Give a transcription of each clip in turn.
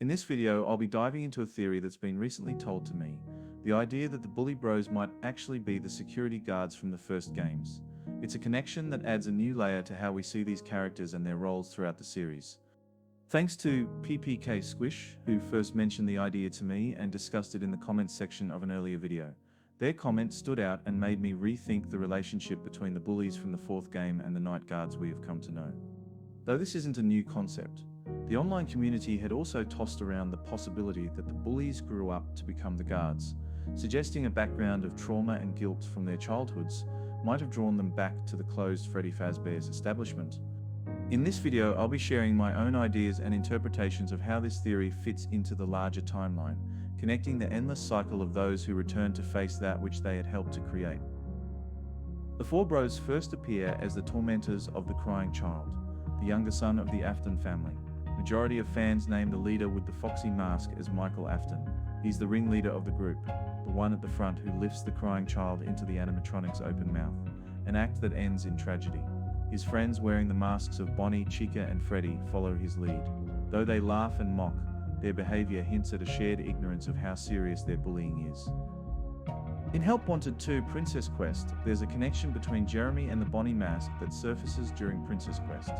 In this video, I'll be diving into a theory that's been recently told to me, the idea that the bully bros might actually be the security guards from the first games. It's a connection that adds a new layer to how we see these characters and their roles throughout the series. Thanks to PPK Squish, who first mentioned the idea to me and discussed it in the comments section of an earlier video. Their comment stood out and made me rethink the relationship between the bullies from the fourth game and the night guards we have come to know. Though this isn't a new concept, the online community had also tossed around the possibility that the bullies grew up to become the guards, suggesting a background of trauma and guilt from their childhoods might have drawn them back to the closed Freddy Fazbear's establishment. In this video, I'll be sharing my own ideas and interpretations of how this theory fits into the larger timeline, connecting the endless cycle of those who return to face that which they had helped to create. The four bros first appear as the tormentors of the crying child, the younger son of the Afton family. Majority of fans name the leader with the foxy mask as Michael Afton. He's the ringleader of the group, the one at the front who lifts the crying child into the animatronic's open mouth, an act that ends in tragedy. His friends wearing the masks of Bonnie, Chica and Freddy follow his lead. Though they laugh and mock, their behavior hints at a shared ignorance of how serious their bullying is. In Help Wanted 2 Princess Quest, there's a connection between Jeremy and the Bonnie mask that surfaces during Princess Quest.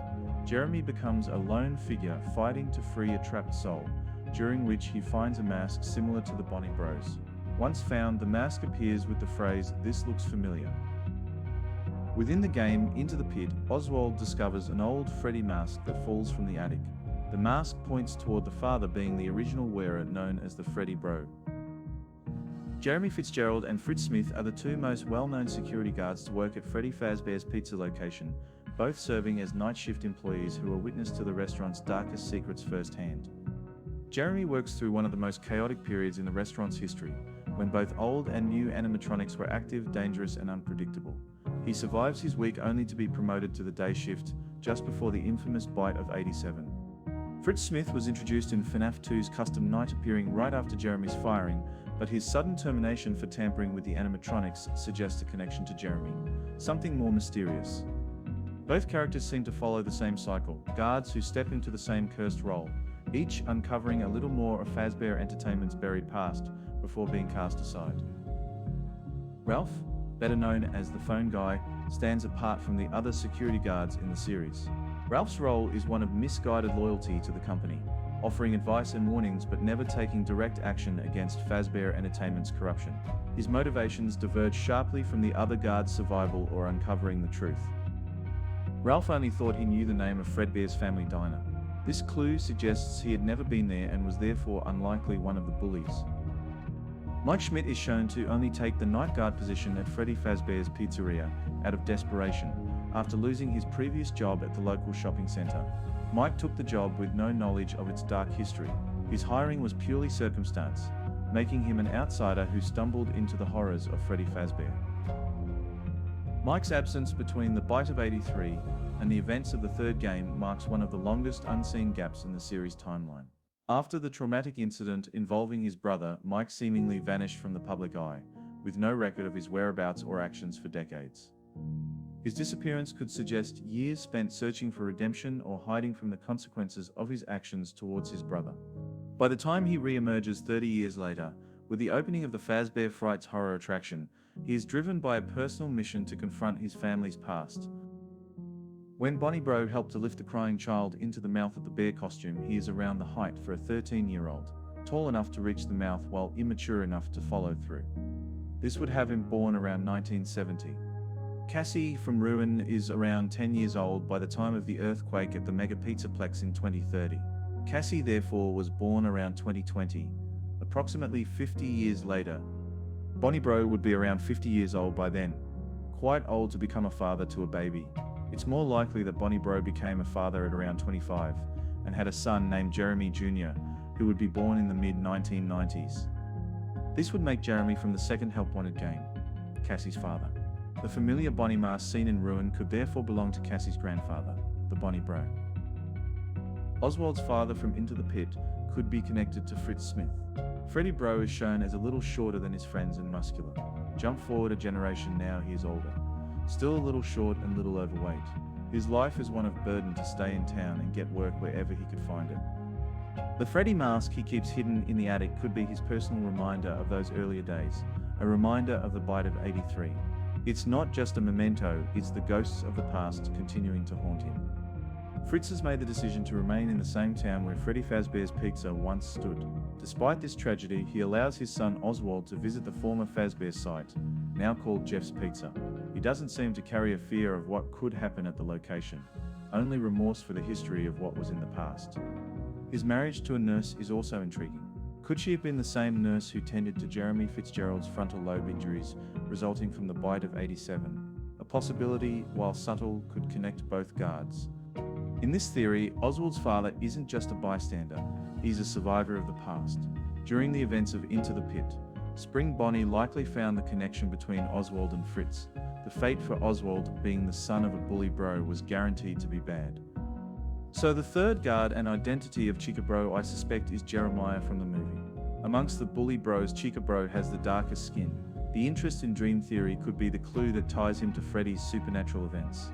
Jeremy becomes a lone figure fighting to free a trapped soul, during which he finds a mask similar to the Bonnie Bros. Once found, the mask appears with the phrase, "This looks familiar." Within the game, Into the Pit, Oswald discovers an old Freddy mask that falls from the attic. The mask points toward the father being the original wearer known as the Freddy Bro. Jeremy Fitzgerald and Fritz Smith are the two most well-known security guards to work at Freddy Fazbear's pizza location, both serving as night shift employees who are witness to the restaurant's darkest secrets firsthand. Jeremy works through one of the most chaotic periods in the restaurant's history, when both old and new animatronics were active, dangerous and unpredictable. He survives his week only to be promoted to the day shift, just before the infamous bite of 87. Fritz Smith was introduced in FNAF 2's custom night, appearing right after Jeremy's firing, but his sudden termination for tampering with the animatronics suggests a connection to Jeremy, something more mysterious. Both characters seem to follow the same cycle, guards who step into the same cursed role, each uncovering a little more of Fazbear Entertainment's buried past before being cast aside. Ralph, better known as the phone guy, stands apart from the other security guards in the series. Ralph's role is one of misguided loyalty to the company, offering advice and warnings but never taking direct action against Fazbear Entertainment's corruption. His motivations diverge sharply from the other guards' survival or uncovering the truth. Ralph only thought he knew the name of Fredbear's family diner. This clue suggests he had never been there and was therefore unlikely one of the bullies. Mike Schmidt is shown to only take the night guard position at Freddy Fazbear's pizzeria out of desperation, after losing his previous job at the local shopping center. Mike took the job with no knowledge of its dark history. His hiring was purely circumstance, making him an outsider who stumbled into the horrors of Freddy Fazbear. Mike's absence between the bite of 83 and the events of the third game marks one of the longest unseen gaps in the series timeline. After the traumatic incident involving his brother, Mike seemingly vanished from the public eye, with no record of his whereabouts or actions for decades. His disappearance could suggest years spent searching for redemption or hiding from the consequences of his actions towards his brother. By the time he re-emerges 30 years later, with the opening of the Fazbear Frights horror attraction, he is driven by a personal mission to confront his family's past. When Bonnie Bro helped to lift the crying child into the mouth of the bear costume, he is around the height for a 13-year-old, tall enough to reach the mouth while immature enough to follow through. This would have him born around 1970. Cassie from Ruin is around 10 years old by the time of the earthquake at the Mega Pizzaplex in 2030. Cassie therefore was born around 2020, approximately 50 years later. Bonnie Bro would be around 50 years old by then, quite old to become a father to a baby. It's more likely that Bonnie Bro became a father at around 25 and had a son named Jeremy Jr., who would be born in the mid-1990s. This would make Jeremy from the second Help Wanted game Cassie's father. The familiar Bonnie mask seen in Ruin could therefore belong to Cassie's grandfather, the Bonnie Bro. Oswald's father from Into the Pit could be connected to Fritz Smith. Freddy Bro is shown as a little shorter than his friends and muscular. Jump forward a generation now, he is older. Still a little short and little overweight. His life is one of burden to stay in town and get work wherever he could find it. The Freddy mask he keeps hidden in the attic could be his personal reminder of those earlier days, a reminder of the bite of '83. It's not just a memento, it's the ghosts of the past continuing to haunt him. Fritz has made the decision to remain in the same town where Freddy Fazbear's Pizza once stood. Despite this tragedy, he allows his son Oswald to visit the former Fazbear site, now called Jeff's Pizza. He doesn't seem to carry a fear of what could happen at the location, only remorse for the history of what was in the past. His marriage to a nurse is also intriguing. Could she have been the same nurse who tended to Jeremy Fitzgerald's frontal lobe injuries resulting from the bite of '87? A possibility, while subtle, could connect both guards. In this theory, Oswald's father isn't just a bystander, he's a survivor of the past. During the events of Into the Pit, Spring Bonnie likely found the connection between Oswald and Fritz. The fate for Oswald, being the son of a bully bro, was guaranteed to be bad. So the third guard and identity of Chica Bro, I suspect, is Jeremiah from the movie. Amongst the bully bros, Chica Bro has the darkest skin. The interest in dream theory could be the clue that ties him to Freddy's supernatural events.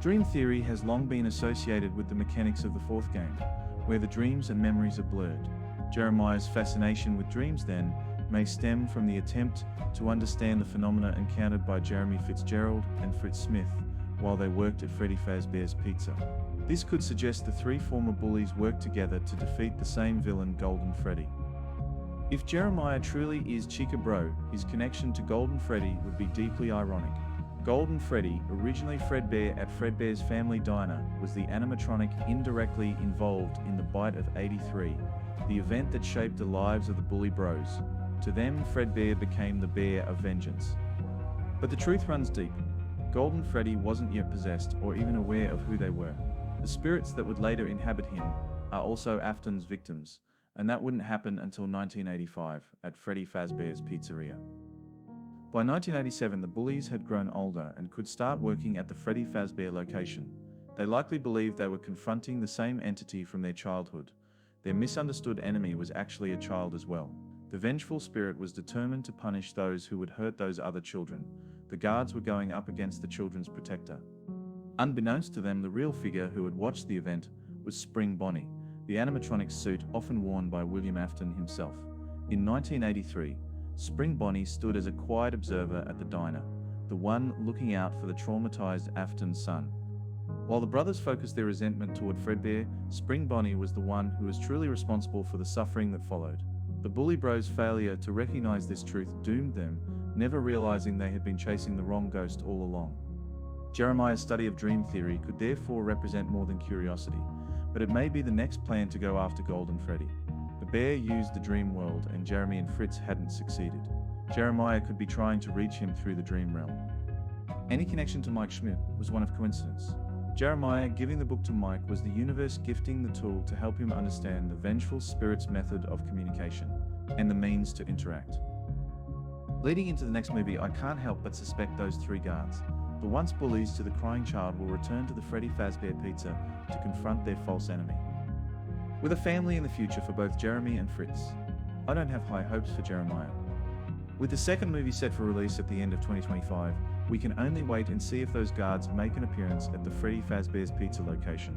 Dream theory has long been associated with the mechanics of the fourth game, where the dreams and memories are blurred. Jeremiah's fascination with dreams, then, may stem from the attempt to understand the phenomena encountered by Jeremy Fitzgerald and Fritz Smith while they worked at Freddy Fazbear's Pizza. This could suggest the three former bullies worked together to defeat the same villain, Golden Freddy. If Jeremiah truly is Chica Bro, his connection to Golden Freddy would be deeply ironic. Golden Freddy, originally Fredbear at Fredbear's Family Diner, was the animatronic indirectly involved in the bite of '83, the event that shaped the lives of the bully bros. To them, Fredbear became the bear of vengeance. But the truth runs deep. Golden Freddy wasn't yet possessed or even aware of who they were. The spirits that would later inhabit him are also Afton's victims, and that wouldn't happen until 1985 at Freddy Fazbear's Pizzeria. By 1987, the bullies had grown older and could start working at the Freddy Fazbear location. They likely believed they were confronting the same entity from their childhood. Their misunderstood enemy was actually a child as well. The vengeful spirit was determined to punish those who would hurt those other children. The guards were going up against the children's protector. Unbeknownst to them, the real figure who had watched the event was Spring Bonnie, the animatronic suit often worn by William Afton himself. In 1983, Spring Bonnie stood as a quiet observer at the diner, the one looking out for the traumatized Afton's son. While the brothers focused their resentment toward Fredbear, Spring Bonnie was the one who was truly responsible for the suffering that followed. The bully bros' failure to recognize this truth doomed them, never realizing they had been chasing the wrong ghost all along. Jeremiah's study of dream theory could therefore represent more than curiosity, but it may be the next plan to go after Golden Freddy. The bear used the dream world, and Jeremy and Fritz hadn't succeeded. Jeremiah could be trying to reach him through the dream realm. Any connection to Mike Schmidt was one of coincidence. Jeremiah giving the book to Mike was the universe gifting the tool to help him understand the vengeful spirit's method of communication, and the means to interact. Leading into the next movie, I can't help but suspect those three guards, the once bullies to the crying child, will return to the Freddy Fazbear Pizza to confront their false enemy. With a family in the future for both Jeremy and Fritz, I don't have high hopes for Jeremiah. With the second movie set for release at the end of 2025, we can only wait and see if those guards make an appearance at the Freddy Fazbear's Pizza location.